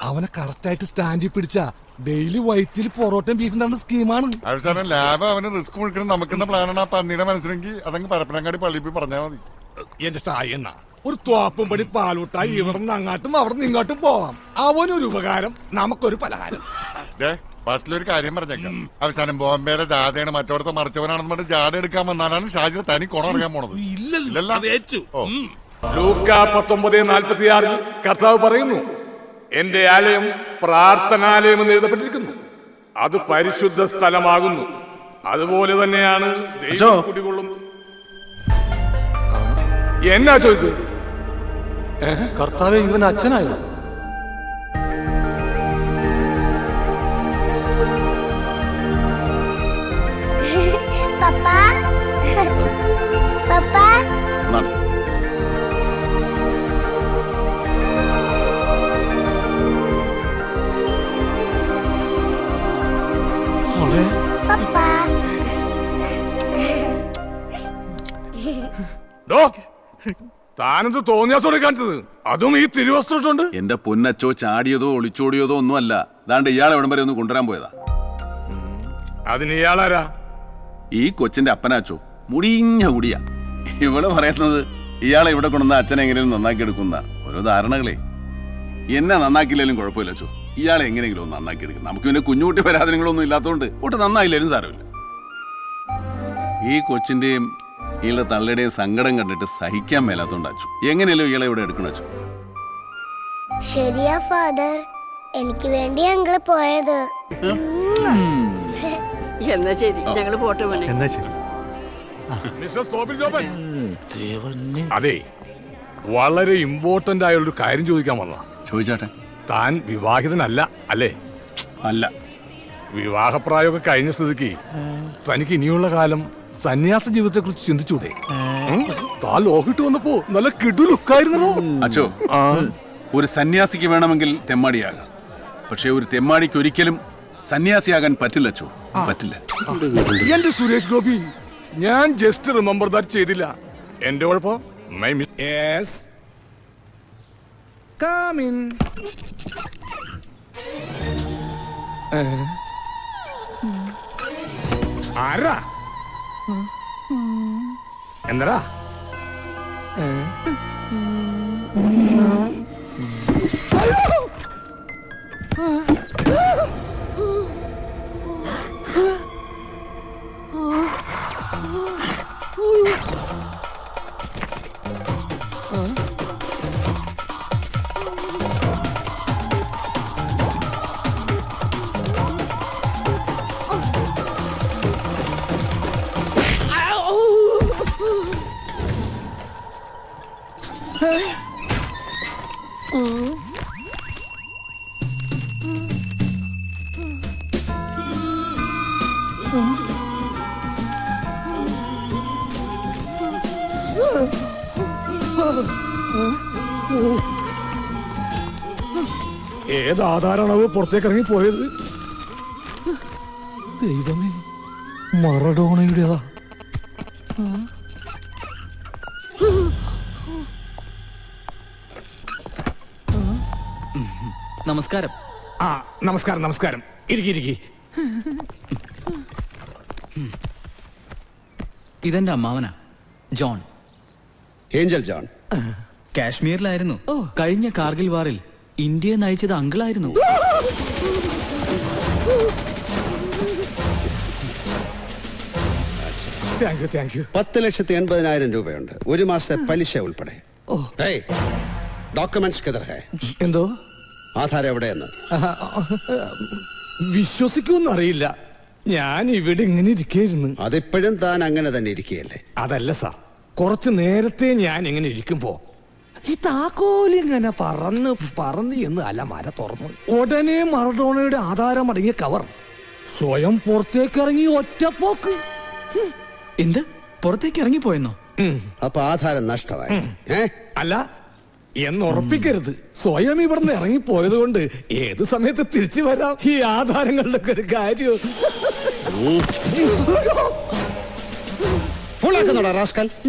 അവനെ കറക്റ്റായിട്ട് സ്റ്റാൻഡിൽ പിടിച്ച ഡെയിലി വൈറ്റിൽ പൊറോട്ടയും ബീഫിന്റെ സ്കീമാണ്. അവസാനം ലാബ് അവന് റിസ്ക് മുഴുക്കണം നമുക്കെന്ന പ്ലാനാണ്. ആ പന്നിയുടെ മനസ്സിലെങ്കിൽ അതങ്ങ് പരപ്പനങ്ങാടി പള്ളിയിൽ പോയി പറഞ്ഞാൽ മതി. എന്റെ സായണ്ണ ഒരു തോപ്പും പടി പാലൂട്ടായി ഇവിടുന്ന് അങ്ങോട്ടും അവിടുന്ന് ഇങ്ങോട്ടും പോവാം. അവനൊരു ഉപകാരം നമുക്കൊരു പലഹാരം. ഫസ്റ്റിലൊരു കാര്യം പറഞ്ഞേക്കാം. അവസാനം ബോംബെയിലെ ജാഥയാണ് മറ്റോടത്ത് മറിച്ചവനാണെന്ന് പറഞ്ഞ് ജാഥ എടുക്കാൻ വന്നാലാണ് ഷാജിന് തനി കുണറിയാൻ പോണത്. ലൂക്ക 19:46 കർത്താവ് പറയുന്നു, എന്റെ ആലയം പ്രാർത്ഥനാലയം എന്ന് എഴുതപ്പെട്ടിരിക്കുന്നു, അത് പരിശുദ്ധ സ്ഥലമാകുന്നു. അതുപോലെ തന്നെയാണ് കുടികൊള്ളും. എന്നാ ചോദിച്ചു കർത്താവെ, ഇവൻ അച്ഛനായോ? താനെന്ത് തോന്നിയാസോടെ കാണിച്ചത്, അതും ഈ തിരുവസ്ത്രമുണ്ട്. എന്റെ പൊന്നച്ചോ ചാടിയതോ ഒളിച്ചോടിയതോ ഒന്നും അല്ല. ദാണ്ട് ഇയാളെ എവിടം വരെ ഒന്ന് കൊണ്ടുവരാൻ പോയതാ. അതിന് ഇയാളാരാ? ഈ കൊച്ചിന്റെ അപ്പനാച്ചോ, മുടിഞ്ഞ മുടിയാ. ഇവിടെ പറയുന്നത് ഇയാളെ ഇവിടെ കൊണ്ടുവന്ന അച്ഛനെ എങ്ങനെയും നന്നാക്കി എടുക്കുന്ന ഓരോ ധാരണകളെ. എന്നെ നന്നാക്കിയില്ലേലും കുഴപ്പമില്ല അച്ചോ, ഇയാളെ എങ്ങനെയെങ്കിലും ഒന്ന് നന്നാക്കി എടുക്കും. നമുക്ക് പിന്നെ കുഞ്ഞുകുട്ടി പരാതികളൊന്നും ഇല്ലാത്തതുകൊണ്ട് ഒട്ട് നന്നായില്ലേലും സാരമില്ല. ഈ കൊച്ചിന്റെയും ഇയാളുടെ തള്ളയുടെയും സങ്കടം കണ്ടിട്ട് സഹിക്കാൻ മേലാത്തോണ്ട് അച്ചു എങ്ങനെയല്ലോ ഇയാളെ ഇവിടെ എടുക്കണം അച്ചു. ശരിയാ ഫാദർ, എനിക്ക് വേണ്ടി ഞങ്ങള് പോയത്. എന്നാ ശരി, ഞങ്ങള് പോട്ടെ മോനെ. എന്നാ ശരി. അതെ, വളരെ ഇമ്പോർട്ടന്റ് ആയ ഒരു കാര്യം ചോദിക്കാൻ വന്ന. ചോദിച്ചാട്ടെ. താൻ വിവാഹിതനല്ല അല്ലേ? അല്ല. വിവാഹപ്രായമൊക്കെ കഴിഞ്ഞ സ്ഥിതിക്ക് തനിക്ക് ഇനിയുള്ള കാലം സന്യാസ ജീവിതത്തെ കുറിച്ച് ചിന്തിച്ചൂടെ? താൻ ലോഹിട്ട് വന്നപ്പോ നല്ല കിടു ലുക്കായിരുന്നോ അച്ചോ. ഒരു സന്യാസിക്ക് വേണമെങ്കിൽ തെമ്മാടിയാകാം, പക്ഷെ ഒരു തെമ്മാടിക്ക് ഒരിക്കലും സന്യാസിയാകാൻ പറ്റില്ല അച്ചോ, പറ്റില്ല. എന്റെ സുരേഷ് ഗോപി, ഞാൻ ജസ്റ്റ് റിമെമ്പർ ദാറ്റ് ചെയ്തില്ല. എന്റെ കുഴപ്പം. ആരാ? എന്താ? ഏതാധാരണവ് പുറത്തേക്ക് ഇറങ്ങി പോയത്? ദൈവമേ, മറഡോണയുടേതാ. നമസ്കാരം. ആ, നമസ്കാരം നമസ്കാരം. ഇരിക്കി. ഇതെന്റെ അമ്മാവനാ, ജോൺ. Angel John. കാശ്മീരിലായിരുന്നു. കഴിഞ്ഞ കാർഗിൽ വാറിൽ ഇന്ത്യയെ നയിച്ചത് അങ്കിളായിരുന്നു. Thank you. 10,80,000 രൂപയുണ്ട്, ഒരു മാസത്തെ പലിശ ഉൾപ്പെടെ. ഡോക്യുമെന്റ്സ് എന്തോ? ആധാരം എവിടെയെന്ന് വിശ്വസിക്കുമെന്നറിയില്ല. ഞാൻ ഇവിടെ ഇങ്ങനെ ഇരിക്കായിരുന്നു. അതിപ്പോഴും താൻ അങ്ങനെ തന്നെ ഇരിക്കുകയല്ലേ? അതല്ല സാർ, കുറച്ച് നേരത്തെ ഞാൻ ഇങ്ങനെ ഇരിക്കുമ്പോ ഈ താക്കോലിങ്ങനെ പറന്ന് എന്ന് അലമാര തുറന്നു. ഉടനെ മറഡോണയുടെ ആധാരം അടങ്ങിയ കവർ സ്വയം പുറത്തേക്ക് ഇറങ്ങി ഒറ്റപ്പോക്ക്. എന്ത്? പുറത്തേക്ക് ഇറങ്ങിപ്പോയെന്നോ? അപ്പൊ ആധാരം നഷ്ടമായി? അല്ല, എന്നുറപ്പിക്കരുത്. സ്വയം ഇവിടുന്ന് ഇറങ്ങിപ്പോയത് കൊണ്ട് ഏത് സമയത്ത് തിരിച്ചു വരാം. ഈ ആധാരങ്ങളുടെ ഒക്കെ ഒരു കാര്യം.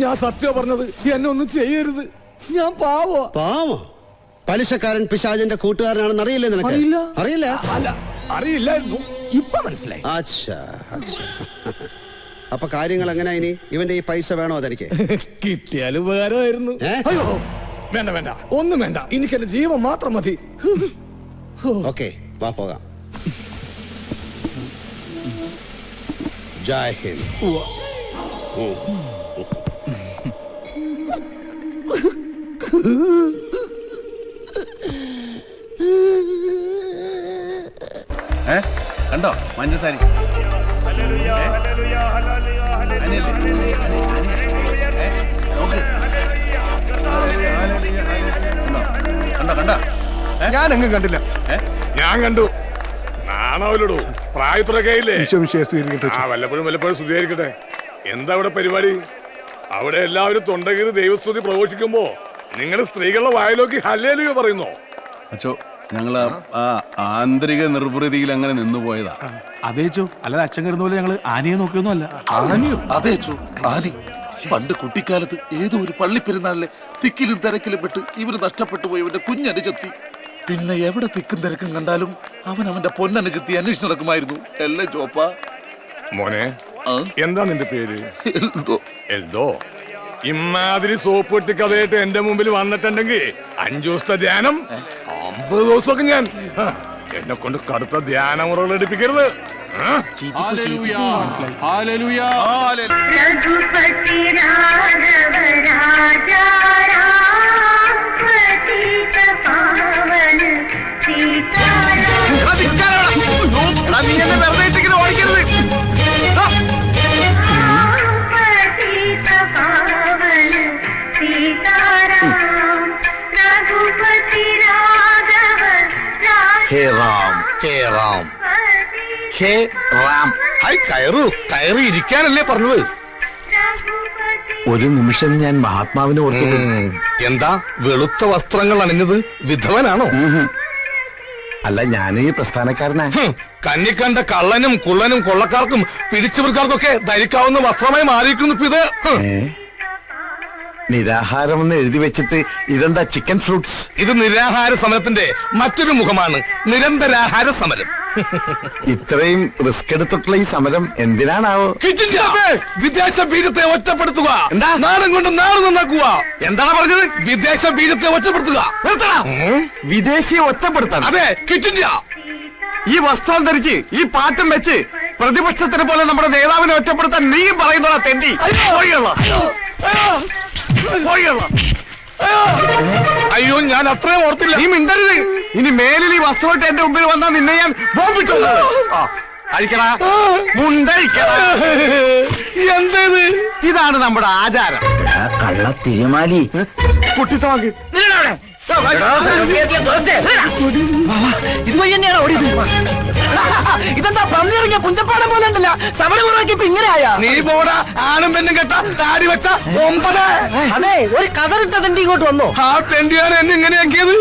ഞാൻ സത്യം പറഞ്ഞത്, എന്നെ ഒന്നും ചെയ്യരുത്. ഞാൻ പാവോ. പലിശക്കാരൻ പിശാചിന്റെ കൂട്ടുകാരനാണെന്ന് അറിയില്ലേ നിനക്ക്? അറിയില്ല. അറിയില്ല? അല്ല, അറിയില്ലായിരുന്നു. ഇപ്പൊ മനസ്സിലായി. അച്ഛാ. അപ്പൊ കാര്യങ്ങൾ എങ്ങനെയാ ഇനി? ഇവന്റെ ഈ പൈസ വേണോ തനിക്ക്? കിട്ടിയാൽ ഉപകാരമായിരുന്നു. അയ്യോ വേണ്ട വേണ്ട, ഒന്നും വേണ്ട. എനിക്ക് എന്റെ ജീവൻ മാത്രം മതി. ഓക്കെ, വാ പോകാം. ജയ് ഹിന്ദ്. കണ്ടോ മഞ്ചസാരി? ഞാനെങ്ങും കണ്ടില്ല. ഞാൻ കണ്ടു. നാണാവല്ലോ, പ്രായത്തിലൊക്കെ ആയില്ലേ? വല്ലപ്പോഴും സ്തുതിയായിരിക്കട്ടെ. എന്താ അവിടെ പരിപാടി? അവിടെ എല്ലാവരും തൊണ്ടകീറി ദൈവസ്തുതി പ്രഘോഷിക്കുമ്പോ നിങ്ങൾ സ്ത്രീകളുടെ വായിലോക്കി ഹല്ലേലൂയ പറയുന്നോ? അച്ചോ, ഞങ്ങള് ആ ആന്തരിക നിർവൃതിയിൽ അങ്ങനെ നിന്നുപോയതാ. അതേച്ചോ, അല്ലാതെ അച്ഛൻ കരുന്ന പോലെ ഞങ്ങള് ആനയെ നോക്കിയൊന്നും അല്ല. ആനയോ? അതേച്ചോ, ആനി. പണ്ട് കുട്ടിക്കാലത്ത് ഏതോ ഒരു പള്ളിപ്പെരുന്നാളിലെ തിക്കിലും തിരക്കിലും പെട്ട് ഇവന് നഷ്ടപ്പെട്ടു പോയി ഇവന്റെ കുഞ്ഞനുജത്തി. പിന്നെ എവിടെ തിക്കും തിരക്കും കണ്ടാലും അവന്റെ പൊന്നനുജത്തി അന്വേഷിച്ച് നടക്കുമായിരുന്നു. അല്ലേ ചോപ്പ? മോനെ, എന്താ നിന്റെ പേര്? എൽദോ. ഇമാതിരി സോപ്പ് പെട്ടി കഥയായിട്ട് എന്റെ മുമ്പിൽ വന്നിട്ടുണ്ടെങ്കിൽ 5 ദിവസത്തെ ധ്യാനം 50 ദിവസമൊക്കെ ഞാൻ എന്നെ കൊണ്ട് കടുത്ത ധ്യാനമുറകൾ എടുപ്പിക്കരുത്. ഹേ റാം, ഹേ റാം, ഹേ റാം. കയറി ഇരിക്കാനല്ലേ പറഞ്ഞത്? ഒരു നിമിഷം ഞാൻ മഹാത്മാവിനെ ഓർത്തു. എന്താ വെളുത്ത വസ്ത്രങ്ങൾ അണിഞ്ഞത്? വിധവനാണോ? അല്ല, ഞാൻ ഈ പ്രസ്ഥാനക്കാരനാ. കണ്ണിക്കണ്ട കള്ളനും കുള്ളനും കൊള്ളക്കാർക്കും പിടിച്ചുപറിക്കാർക്കൊക്കെ ധരിക്കാവുന്ന വസ്ത്രമായി മാറിയിരിക്കുന്നു ഇത്. നിരാഹാരം എന്ന് എഴുതി വെച്ചിട്ട് ഇതെന്താ ചിക്കൻ ഫ്രൂട്ട്സ്? ഇത് നിരാഹാര സമരത്തിന്റെ മറ്റൊരു മുഖമാണ്, നിരന്തരാഹാര സമരം. ഇത്രയും റിസ്ക് എടുത്തിട്ടുള്ള ഈ സമരം എന്തിനാണാവോ? വിദേശ ബീജത്തെ ഒറ്റപ്പെടുത്തുക, നാടും കൊണ്ട് നാട് നന്നാക്കുക. എന്താണ് പറഞ്ഞത്? വിദേശ ബീജത്തെ ഒറ്റപ്പെടുത്തുക. വിദേശിയെ ഒറ്റപ്പെടുത്തണം? അതെ, ക്വിറ്റ് ഇന്ത്യ. ഈ വസ്ത്രം ധരിച്ച് ഈ പാട്ടും വെച്ച് പ്രതിപക്ഷത്തിനെ പോലെ നമ്മുടെ നേതാവിനെ ഒറ്റപ്പെടുത്താൻ നീ പറയുന്നതാ തെണ്ടി. അയ്യോ, ഞാൻ അത്രയും ഓർത്തില്ല. നീ മിണ്ടരുത്. ഇനി മേലിൽ ഈ വസ്തുവായിട്ട് എന്റെ മുമ്പിൽ വന്നാൽ നിന്നെ ഞാൻ ബോംബിട്ടു. അഴിക്കടാ, മുണ്ടഴിക്കടാ. എന്തേത്? ഇതാണ് നമ്മുടെ ആചാരം. കള്ള തിരുമാലി കുട്ടിത്തോക്ക് ഇതുവഴി തന്നെയാണ് ഓടിയത്. ഇതെന്താ പന്നിറങ്ങിയ പുഞ്ചപ്പാടം പോലെ ഉണ്ടല്ല. സമരമുറക്കി ഇപ്പൊ ഇങ്ങനെയായ. നീ പോടാ, ആണും പെണ്ണും കെട്ട താടി വെച്ച 9. അതെ, ഒരു കതറിട്ട തെണ്ടി ഇങ്ങോട്ട് വന്നോ. ആ തെണ്ടിയാണ് എന്നെ ഇങ്ങനെയാക്കിയത്.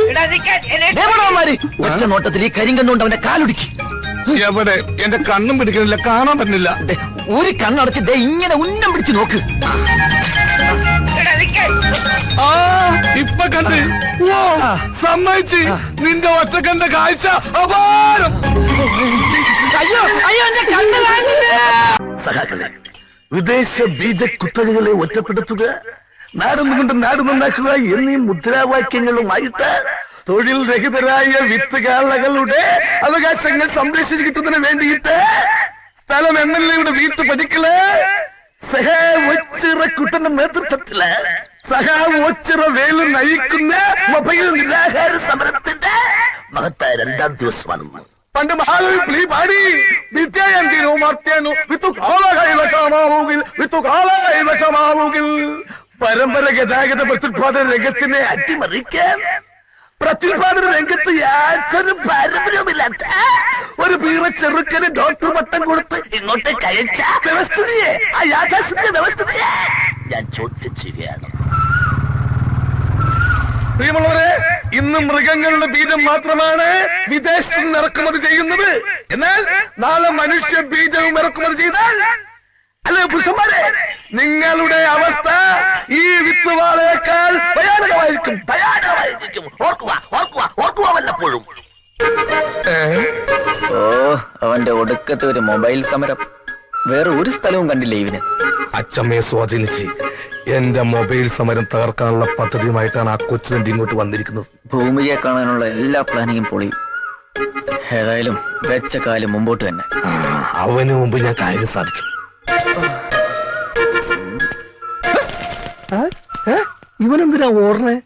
ഒറ്റ നോട്ടത്തിൽ ഈ കരിങ്കണ്ണുകൊണ്ട് അവന്റെ കാലുടുക്കി. എവിടെ? എന്റെ കണ്ണും പിടിക്കുന്നില്ല, കാണാൻ പറ്റുന്നില്ല. ഒരു കണ്ണടച്ച് ദേ ഇങ്ങനെ ഉന്നം പിടിച്ച് നോക്ക്. ആ, ഇപ്പൊ കണ്ട്. സമ്മതിച്ച്. നിന്റെ ഒറ്റ കണ്ട കാഴ്ച അപാരം. അയ്യോ അയ്യോ, എന്റെ കണ്ണ് കാണില്ല. സഹാക്കളെ, വിദേശ ബീജ കുത്തകകളെ ഒറ്റപ്പെടുത്തുക, നാടുകൊണ്ട് നാട് നന്നാക്കുക എന്നീ മുദ്രാവാക്യങ്ങളുമായിട്ട് തൊഴിൽ രഹിതരായ വിത്തുകാളകളുടെ അവകാശങ്ങൾ സംരക്ഷിച്ചു കിട്ടുന്നതിന് വേണ്ടിയിട്ട് സ്ഥലം MLA-യുടെ വീട്ടു പതിക്കല് സഹാച്ചിറക്കുട്ടന്റെ നേതൃത്വത്തില് സഹാച്ചിറ വേലു നയിക്കുന്ന മൊബൈൽ നിരാഹാര സമരത്തിന്റെ മഹത്തായ 2ാം ദിവസമാണ്. പണ്ട് മഹാകവി പാടി വിദ്യായന്തിനു മർത്യനു വിത്തുകാളകൈവശമാവുകിൽ. പരമ്പര ഗതാഗത പ്രത്യുത്പാദന രംഗത്തിനെ അട്ടിമറിക്കാൻ പ്രത്യുത്പാദന രംഗത്ത് യാതൊരു പാരമ്പര്യവുമില്ലാത്ത ഒരു പീറ ചെറുക്കന് ഡോക്ടർ പട്ടം കൊടുത്ത് ഇങ്ങോട്ടേക്ക് അയച്ച വ്യവസ്ഥിതിയെ, ആ യാഥാസ്ഥിതിക വ്യവസ്ഥിതിയെ ഞാൻ ചോദ്യം ചെയ്യുകയാണ്. പ്രിയമുള്ളവരെ, ഇന്ന് മൃഗങ്ങളുടെ ബീജം മാത്രമാണ് വിദേശത്ത് നിന്ന് ഇറക്കുമതി ചെയ്യുന്നത്. എന്നാൽ നാളെ മനുഷ്യ ബീജവും ഇറക്കുമതി ചെയ്താൽ അല്ലെ പുരുഷന്മാരെ, നിങ്ങളുടെ അവസ്ഥ ഈ വിത്തുവാളേക്കാൾ ഭയാനകമായിരിക്കും. ഓർക്കുക വല്ലപ്പോഴും. ഓ, അവന്റെ ഒടുക്കത്തെ ഒരു മൊബൈൽ സമരം. വേറെ ഒരു സ്ഥലവും കണ്ടില്ല ഇവന്. അച്ചമ്മയെ സ്വാധീനിച്ച് എന്റെ മൊബൈൽ സമരം തകർക്കാനുള്ള പദ്ധതിയുമായിട്ടാണ് ആ കൊച്ചുതണ്ടി ഇങ്ങോട്ട് വന്നിരിക്കുന്നത്. ഭൂമിയെ കാണാനുള്ള എല്ലാ പ്ലാനിങ്ങും പൊളിയും. ഏതായാലും വെച്ച കാലം മുമ്പോട്ട് തന്നെ. അവന് മുമ്പ് ഞാൻ കാര്യം സാധിക്കും. ഇവനെന്തിനാ ഓടണേ?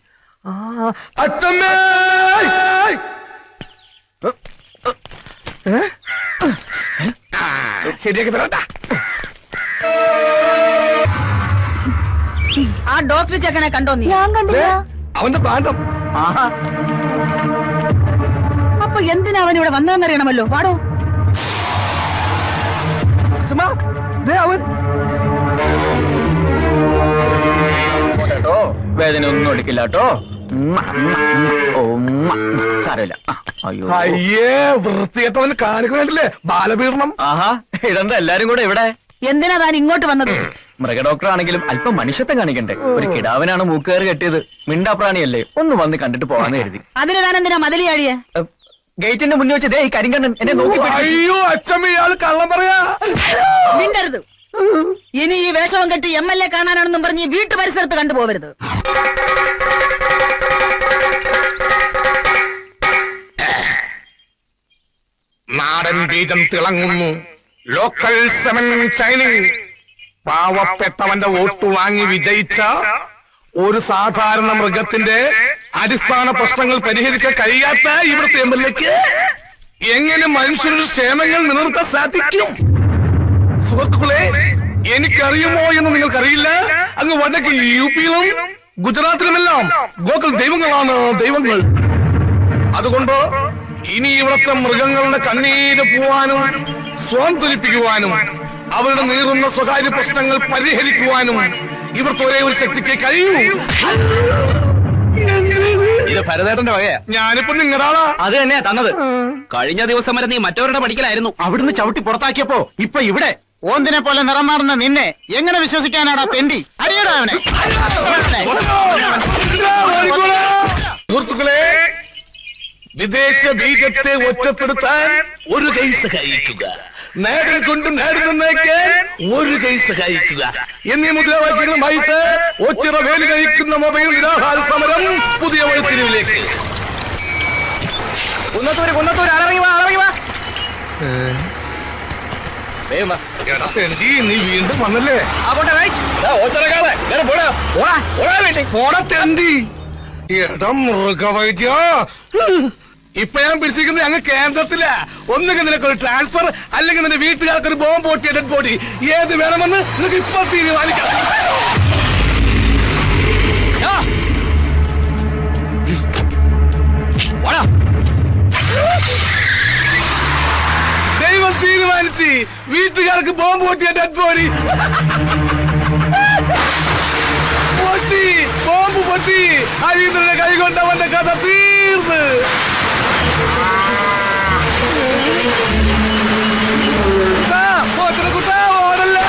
അച്ചമ്മേ, ശരിയാക്കി തരാട്ടാ. ആ ഡോക്ടർ ചെക്കനെ കണ്ടോ നീ? ഞാൻ കണ്ടില്ല. അവന്റെ പാണ്ഡം. അപ്പൊ എന്തിനാ അവൻ ഇവിടെ വന്നതെന്നറിയണമല്ലോ. പാടോ. അവൻ വേദന ഒന്നും എടുക്കില്ല കേട്ടോ. സാരമില്ല. അയ്യോ, അയ്യേ, വൃത്തികെട്ടവന് കാണിക്കണില്ലേ ബാലപീഡനം. ആഹാ, ഇതെന്താ എല്ലാരും കൂടെ ഇവിടെ? എന്തിനാ താൻ ഇങ്ങോട്ട് വന്നത്? മൃഗ ഡോക്ടർ ആണെങ്കിലും അല്പം മനുഷ്യത്വം കാണിക്കണ്ടേ? ഒരു കിടാവിനാണ് മൂക്കേറ് കെട്ടിയത്. മിണ്ടാപ്രാണിയല്ലേ, ഒന്ന് വന്ന് കണ്ടിട്ട് പോകാന്ന് കരുതി. അതിന് താൻ എന്തിനാ മതിലിയാടിയെ? ഗേറ്റിന്റെ മുന്നിൽ വെച്ച് ദേ ഈ കരിങ്കണ്ണൻ എന്നെ നോക്കി. അയ്യോ അച്ഛമ്മ, ഇയാള് കള്ളം പറയാ. മിണ്ടരുത്. ഇനി ഈ വേഷവും കെട്ടി MLA കാണാനാണെന്നും പറഞ്ഞ് ഈ വീട്ടു പരിസരത്ത് കണ്ടുപോകരുത്. നാടൻ ബീജം തിളങ്ങുന്നു. Local seven shining. പാവപ്പെട്ടവന്റെ വോട്ട് വാങ്ങി വിജയിച്ച ഒരു സാധാരണ മൃഗത്തിന്റെ അടിസ്ഥാന പ്രശ്നങ്ങൾ പരിഹരിക്കാൻ കഴിയാത്ത ഇവിടുത്തെ MLAക്ക് എങ്ങനെ മനുഷ്യരുടെ ക്ഷേമങ്ങൾ നിലനിർത്താൻ സാധിക്കും? സുഹൃത്തുക്കളെ, എനിക്കറിയുമോ എന്ന് നിങ്ങൾക്കറിയില്ല. അങ്ങ് വടക്ക് UP-യിലും ഗുജറാത്തിലുമെല്ലാം ഗോകുൽ ദൈവങ്ങളാണ് ദൈവങ്ങൾ. അതുകൊണ്ട് ഇനി ഇവിടുത്തെ മൃഗങ്ങളുടെ കണ്ണീര് പോവാനും സ്വാന്തരിപ്പിക്കുവാനും അവരുടെ നീറുന്ന സ്വകാര്യ പ്രശ്നങ്ങൾ പരിഹരിക്കുവാനും ഇവിടുത്തെ ഒരേ ഒരു ശക്തിക്ക് കഴിയൂ. ഇത് ഭരതേട്ടന്റെ വകയാ. ഞാനിപ്പോ നിങ്ങളാളാ. അത് തന്നെയാ തന്നത്. കഴിഞ്ഞ ദിവസം വരെ നീ മറ്റവരുടെ പഠിക്കലായിരുന്നു. അവിടുന്ന് ചവിട്ടി പുറത്താക്കിയപ്പോ ഇപ്പൊ ഇവിടെ ഓന്തിനെ പോലെ നിറം മാറുന്ന നിന്നെ എങ്ങനെ വിശ്വസിക്കാനാടാ തെണ്ടി? അടിയടാ അവനെ. സുഹൃത്തുക്കളെ, വിദേശ ബീജത്തെ ഒറ്റപ്പെടുത്താൻ ഒരു കൈ സഹായിക്കുക, നേടൽ കൊണ്ട് നേടി നന്നേക്കാൻ ഒരു കൈ സഹായിക്കുക എന്നീ മുദ്രാവാക്യങ്ങളുമായിട്ട് ഒച്ചിറ വേലി കഴിക്കുന്ന മൊബൈൽ നിരാഹാര സമരം പുതിയ വഴിത്തിരിവിലേക്ക്. നീ വീണ്ടും വന്നല്ലേ? മൃഗവൈദ്യ, ഇപ്പൊ ഞാൻ പിടിച്ചിരിക്കുന്നത് ഞങ്ങൾ കേന്ദ്രത്തില. ഒന്നുകിൽ നിനക്കൊരു ട്രാൻസ്ഫർ, അല്ലെങ്കിൽ നിന്റെ വീട്ടുകാർക്ക് ഒരു ബോംബ് പൊട്ടിയ ഡെഡ് ബോഡി. ഏത് വേണമെന്ന് നിനക്ക് ഇപ്പൊ തീരുമാനിക്കാം. ദൈവം തീരുമാനിച്ച് വീട്ടുകാർക്ക് ബോംബ് പൊട്ടിയ ഡെഡ് ബോഡി. പൊട്ടി, ബോംബ് പൊട്ടി. അരീന്ദ്രന്റെ കൈ കൊണ്ട് അവന്റെ കഥ തീർന്ന്. കുട്ടാ, ഓടല്ലേ.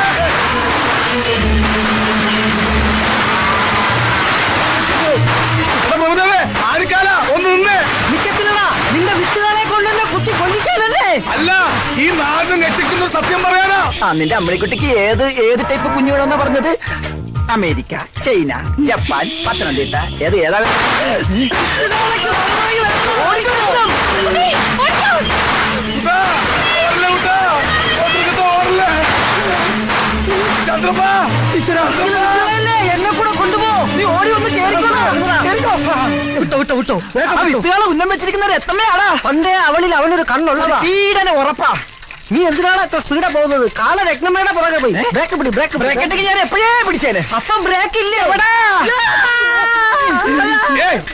ആരിക്കാല ഒന്ന് നിന്നേ. നിന്റെ വിത്തുകളെ കൊണ്ടെന്നെ കുത്തി കൊല്ലിക്കാനല്ലേ? അല്ല, ഈ നാട് ഞെട്ടിക്കുന്ന സത്യം പറയാനാ. നിന്റെ അമ്മണിക്കുട്ടിക്ക് ഏത് ടൈപ്പ് കുഞ്ഞുങ്ങളെന്നാ പറഞ്ഞത്? അമേരിക്ക, ചൈന, ജപ്പാൻ, പത്തനംതിട്ട, ഏതാ? എന്നെ കൂടെ കൊണ്ടുപോ. നീ ഓടി വന്ന് വിട്ടോ. വിത്തുകളെ ഉന്നം വെച്ചിരിക്കുന്നത് എത്തമ്മയാടാ. പണ്ടേ അവനൊരു കണ്ണുള്ളതാ. തീരനെ ഉറപ്പാ. നീ എന്തിനാണ് എത്ര സ്പീഡാ പോകുന്നത്? കാല രത്നമ്മയുടെ പുറകെ പോയി. ബ്രേക്ക് ഞാൻ എപ്പോഴേ പിടിച്ചേനെ. അപ്പം ബ്രേക്ക് ഇല്ലേ?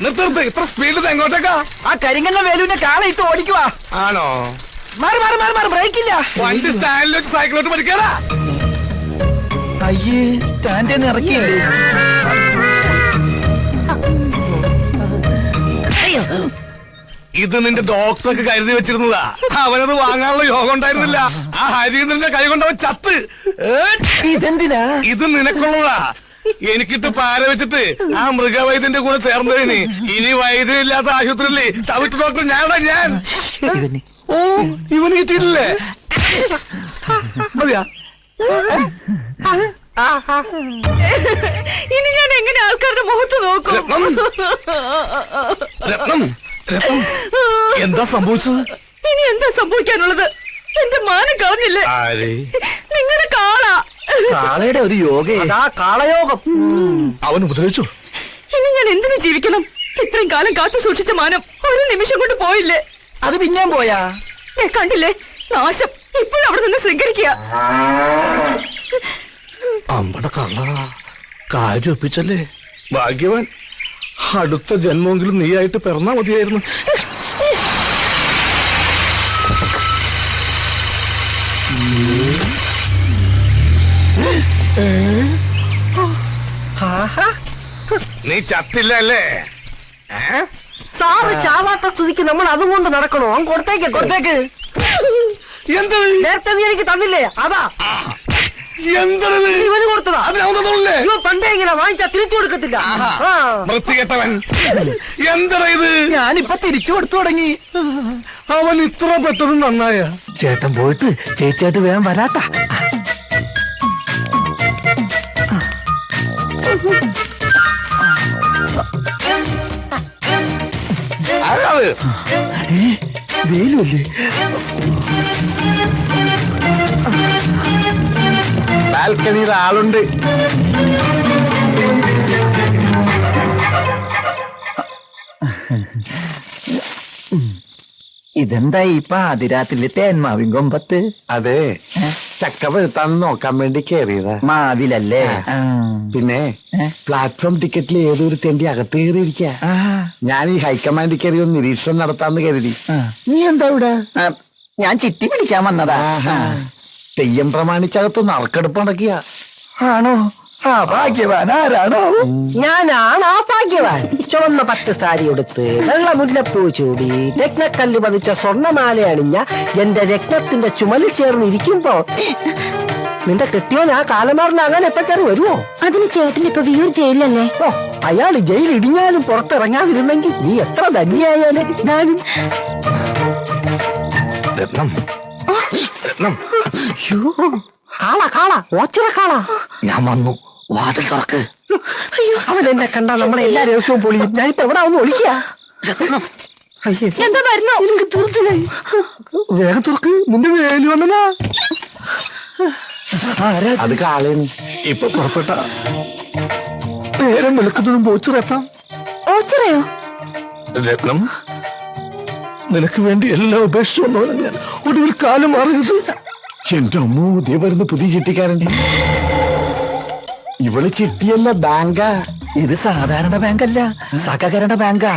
നിർത്ത്. ഇത്ര സ്പീഡിൽ എങ്ങോട്ടേക്കാ? ആ കരിങ്കണ്ണ വേലുവിന്റെ കാല ഇട്ട് ഓടിക്കുവാ. ആണോ? മാറി ബ്രേക്ക് ഇല്ല. വണ്ടി സ്റ്റാൻഡിൽ വെച്ച് സൈക്കിളോട്ട് പഠിക്കാനാ. അയ്യേ, സ്റ്റാൻഡിൽ ഇറക്കിയില്ലേ? ഇത് നിന്റെ ഡോക്ടർക്ക് കരുതി വെച്ചിരുന്നതാ. അവനത് വാങ്ങാനുള്ള യോഗം ഉണ്ടായിരുന്നില്ല. ആ ഹരീന്ദ്രന്റെ കൈ കൊണ്ടവൻ ചത്ത്. ഇതെന്തിനാ? ഇത് നിനക്കുള്ളതാ. എനിക്കിട്ട് പാര വെച്ചിട്ട് ആ മൃഗവൈദ്യന്റെ കൂടെ ചേർന്നതിന് ഇനി വൈദ്യനില്ലാത്ത ആശുപത്രിയില്ലേ തവിട്ട് ഡോക്ടർ ഞാനാ ഞാൻ. ഓ ഇവന് കിട്ടിയിട്ടില്ലേ? മതിയാ. ഇനി ഞാൻ എങ്ങനെ ആൾക്കാരുടെ മുഖത്ത് നോക്കും? രത്നം, എന്താ സംഭവിച്ചത്? ഇനി എന്താ സംഭവിക്കാനുള്ളത്? എന്റെ മാനം കളഞ്ഞില്ലേ നിങ്ങളുടെ കാള? കാളയുടെ ഒരു യോഗ, കാളയോഗം. അവൻ ഉപദ്രവിച്ചു. ഇനി ഞാൻ എന്തിനു ജീവിക്കണം? ഇത്രയും കാലം കാത്തു സൂക്ഷിച്ച മാനം ഒരു നിമിഷം കൊണ്ട് പോയില്ലേ? അത് പിന്നെയും പോയാ? കണ്ടില്ലേ നാശം. ഇപ്പോഴും അവിടെ നിന്ന് ശൃംഖരിക്കുക. അമ്പട കള്ള കാര്യം ഒപ്പിച്ചല്ലേ? ഭാഗ്യവാൻ. അടുത്ത ജന്മമെങ്കിലും നീയായിട്ട് പിറന്നാ മതിയായിരുന്നു. നീ ചത്തില്ല അല്ലേ? സാറ് ചാവാത്ത സ്ഥിതിക്ക് നമ്മൾ അതും കൊണ്ട് നടക്കണോ? കൊടുത്തേക്ക് കൊടുത്തേക്ക്. എന്ത് നേരത്തെ നീ എനിക്ക് തന്നില്ലേ? അതാ എന്തത്? ഇവന് കൊടുത്തതാ. അതിനകത്തുള്ളേ പണ്ടേ ഇങ്ങനെ വാങ്ങിച്ചാ തിരിച്ചു കൊടുക്കത്തില്ല. വൃത്തികെട്ടവൻ. എന്താ ഇത്? ഞാനിപ്പൊ തിരിച്ചു കൊടുത്തു തുടങ്ങി. അവൻ ഇത്ര പെട്ടെന്ന് നന്നായ? ചേട്ടൻ പോയിട്ട് ചേച്ചിയായിട്ട് വേഗം വരാട്ടാ. വേലുല്ലേ? ബാൽക്കണിയിൽ ആളുണ്ട്. ഇതെന്താ ഇപ്പൊ അതിരാത്രിയിലെ തേന്മാവിൻ കൊമ്പത്ത്? അതെ, ചക്ക പഴുത്താന്ന് നോക്കാൻ വേണ്ടി കേറിയതാ. മാവിലല്ലേ? പിന്നെ പ്ലാറ്റ്ഫോം ടിക്കറ്റിൽ ഏതൊരു തെണ്ടി അകത്ത് കയറിയിരിക്ക. ഞാൻ ഈ ഹൈക്കമാൻഡിൽ കയറി ഒന്ന് നിരീക്ഷണം നടത്താന്ന് കരുതി. നീ എന്താ ഇവിടെ? ഞാൻ ചിട്ടി പിടിക്കാൻ വന്നതാ. തെയ്യം പ്രമാണിച്ചകത്ത് നറുക്കെടുപ്പ് നടക്കുക. ആണോ? ആ ഭാഗ്യവാൻ ആരാണോ? ഞാനാണ് ആ ഭാഗ്യവാൻ. ചുവന്ന പട്ട് സാരി എടുത്ത് വെള്ള മുല്ലപ്പൂ ചൂടി രത്നക്കല്ല് പതിച്ച സ്വർണ്ണമാല അണിഞ്ഞ എന്റെ രത്നത്തിന്റെ ചുമലിൽ ചേർന്ന് ഇരിക്കുമ്പോ നിന്റെ കെട്ടിയോൻ ആ കാലമാറിന് അങ്ങനെ എപ്പോ കയറി വരുമോ? അതിന് ചേട്ടൻ ഇപ്പൊ വിയൂർ ജയിലല്ലേ? ഓ, അയാള് ജയിൽ ഇടിഞ്ഞാലും പുറത്തിറങ്ങാതിരുന്നെങ്കിൽ നീ എത്ര ധന്യായാലും ഞാനും. രത്നം, രത്നം. കാള കാള ഓച്ചിറ കാള. ഞാൻ വന്നു, വാതിൽ തുറക്ക്. അവൻ എന്നെ കണ്ടാ നമ്മളെ എല്ലാ ദിവസവും പൊളിയും. ഞാനിപ്പോ എവിടെ ഒന്ന് ഒളിക്കുക. എന്താ വരുന്നോ? വേഗം തുറക്ക്. നിന്റെ വേലു വന്നനാ. അത് കാളേന്ന്. ഇപ്പൊ പുറപ്പെട്ട നേരം വെളുക്കുന്നതും ഓച്ചിറെത്താം. ഓച്ചിറയോ? രത്നം, നിനക്ക് വേണ്ടി എല്ലാം ഉപേക്ഷിച്ചു വന്നവനാണ് ഞാൻ. ഒടുവിൽ കാലം മാറിയത്. എന്റെ അമ്മ ഇതേ വരുന്ന പുതിയ ചിട്ടിക്കാരൻ. ഇവള് ചിട്ടിയല്ല, ബാങ്കാ. ഇത് സാധാരണ ബാങ്കല്ല, സഹകരണ ബാങ്കാ.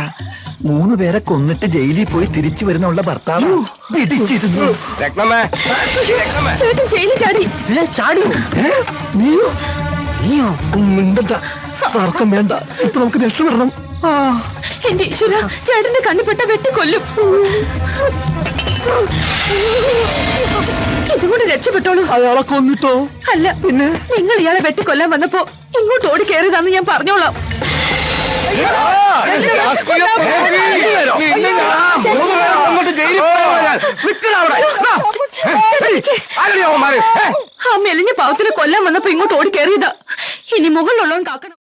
3 പേരെ കൊന്നിട്ട് ജയിലിൽ പോയി തിരിച്ചു വരുന്നുള്ള ഭർത്താവ് പിടിച്ചിരുന്നു. ചേട്ടൻ ജയിലിൽ ചാടി. ചാടിയോ? നീയോ? മിണ്ടണ്ട, തർക്കം വേണ്ട. ഇപ്പൊ നമുക്ക് രക്ഷപ്പെടണം. എന്റെ ഈശ്വര, ചേട്ടന്റെ കണ്ണിപ്പെട്ട വെട്ടിക്കൊല്ലും. ഇതുകൊണ്ട് രക്ഷപ്പെട്ടോളൂ. അയാളെ കൊന്നിട്ടോ? അല്ല, പിന്നെ നിങ്ങൾ ഇയാളെ വെട്ടിക്കൊല്ലാൻ വന്നപ്പോ ഇങ്ങോട്ട് ഓടി കയറിയതാന്ന് ഞാൻ പറഞ്ഞോളാം. ആ മെലിഞ്ഞ പാവത്തിനെ കൊല്ലാൻ വന്നപ്പോ ഇങ്ങോട്ട് ഓടി കയറിയതാ. ഇനി മുകളിലുള്ളവൻ കാക്കണം.